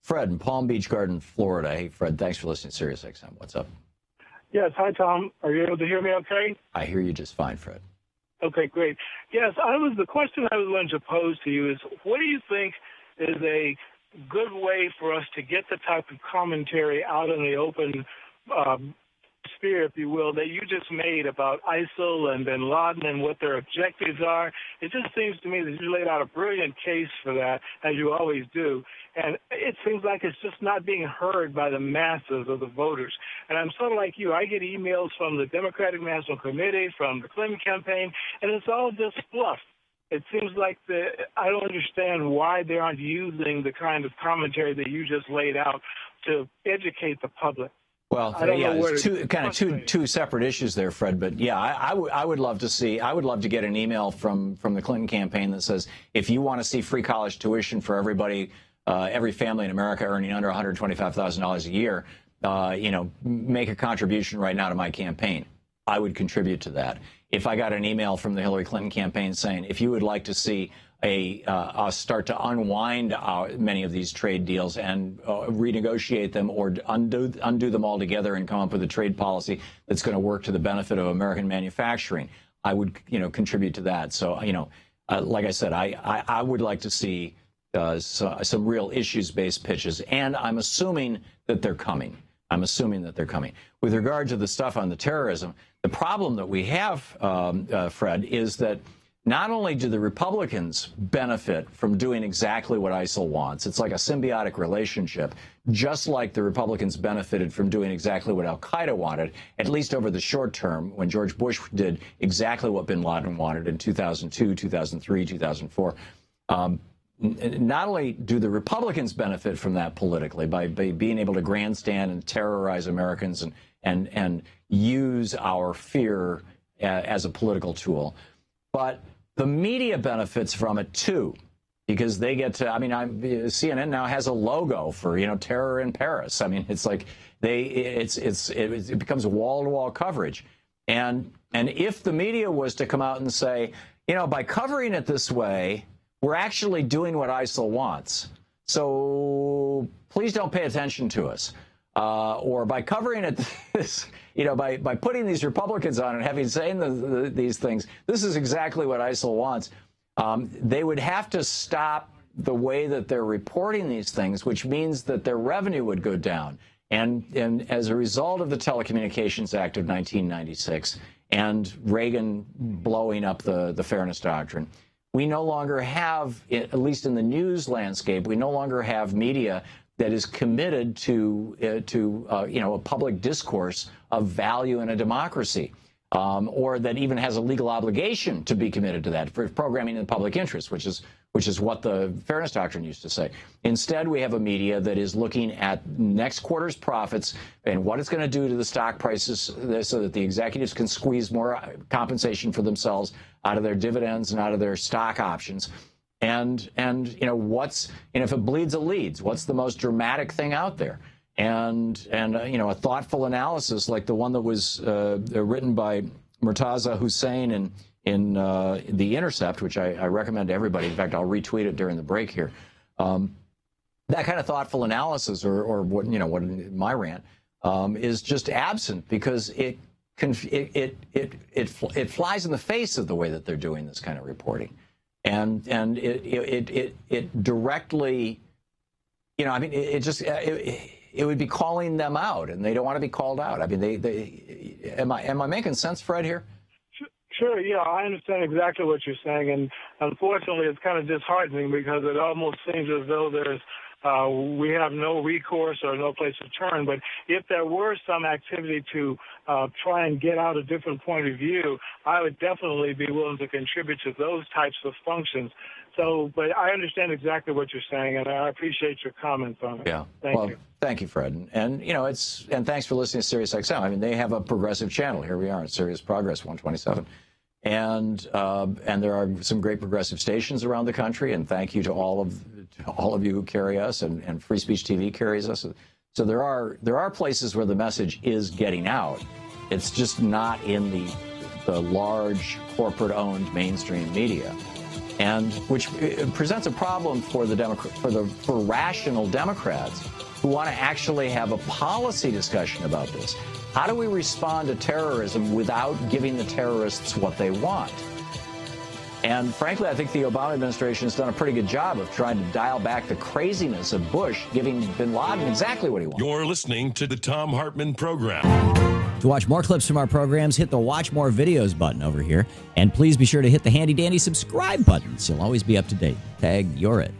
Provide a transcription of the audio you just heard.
Fred in Palm Beach Garden, Florida. Hey, Fred, thanks for listening to Sirius XM. What's up? Yes. Hi, Tom. Are you able to hear me okay? I hear you just fine, Fred. Okay, great. Yes, the question I was going to pose to you is, what do you think is a good way for us to get the type of commentary out in the open sphere, if you will, that you just made about ISIL and bin Laden and what their objectives are? It just seems to me that you laid out a brilliant case for that, as you always do. And it seems like it's just not being heard by the masses of the voters. And I'm sort of like you. I get emails from the Democratic National Committee, from the Clinton campaign, and it's all just fluff. It seems like I don't understand why they aren't using the kind of commentary that you just laid out to educate the public. Well, yeah, it's two separate issues there, Fred. But yeah, I would love to get an email from the Clinton campaign that says, if you want to see free college tuition for everybody, every family in America earning under $125,000 a year, make a contribution right now to my campaign. I would contribute to that. If I got an email from the Hillary Clinton campaign saying, if you would like to see us start to unwind many of these trade deals and renegotiate them or undo them altogether and come up with a trade policy that's going to work to the benefit of American manufacturing, I would, contribute to that. So, like I said, I would like to see some real issues-based pitches, and I'm assuming that they're coming. With regard to the stuff on the terrorism, the problem that we have, Fred, is that not only do the Republicans benefit from doing exactly what ISIL wants, it's like a symbiotic relationship, just like the Republicans benefited from doing exactly what al-Qaeda wanted, at least over the short term, when George Bush did exactly what bin Laden wanted in 2002, 2003, 2004. Not only do the Republicans benefit from that politically by being able to grandstand and terrorize Americans and use our fear as a political tool, but the media benefits from it too, because they get to. CNN now has a logo for terror in Paris. It's like it becomes wall-to-wall coverage, and if the media was to come out and say, by covering it this way, we're actually doing what ISIL wants, so please don't pay attention to us. Or by covering it, by putting these Republicans on and having saying these things, this is exactly what ISIL wants. They would have to stop the way that they're reporting these things, which means that their revenue would go down. And as a result of the Telecommunications Act of 1996 and Reagan blowing up the Fairness Doctrine, we no longer have, at least in the news landscape, we no longer have media that is committed to a public discourse of value in a democracy, or that even has a legal obligation to be committed to that for programming in the public interest, which is what the Fairness Doctrine used to say. Instead, we have a media that is looking at next quarter's profits and what it's going to do to the stock prices so that the executives can squeeze more compensation for themselves out of their dividends and out of their stock options. And if it bleeds, it leads. What's the most dramatic thing out there? And a thoughtful analysis like the one that was written by Murtaza Hussain in The Intercept, which I recommend to everybody. In fact, I'll retweet it during the break here. That kind of thoughtful analysis, or what my rant is just absent, because it flies in the face of the way that they're doing this kind of reporting. And it directly, it would be calling them out, and they don't want to be called out. Am I making sense, Fred, here? Sure, yeah, I understand exactly what you're saying, and unfortunately, it's kind of disheartening because it almost seems as though we have no recourse or no place to turn. But if there were some activity to try and get out a different point of view, I would definitely be willing to contribute to those types of functions. So, but I understand exactly what you're saying, and I appreciate your comments on it. Yeah. Thank you. Thank you, Fred. And thanks for listening to Sirius XM. They have a progressive channel. Here we are at Sirius Progress 127. And there are some great progressive stations around the country, and thank you to all of you who carry us, and Free Speech TV carries us. So there are places where the message is getting out. It's just not in the large corporate-owned mainstream media. and which presents a problem for for rational Democrats who want to actually have a policy discussion about this. How do we respond to terrorism without giving the terrorists what they want? And frankly, I think the Obama administration has done a pretty good job of trying to dial back the craziness of Bush giving bin Laden exactly what he wanted. You're listening to the Thom Hartmann Program. To watch more clips from our programs, hit the Watch More Videos button over here. And please be sure to hit the handy-dandy subscribe button so you'll always be up to date. Tag, you're it.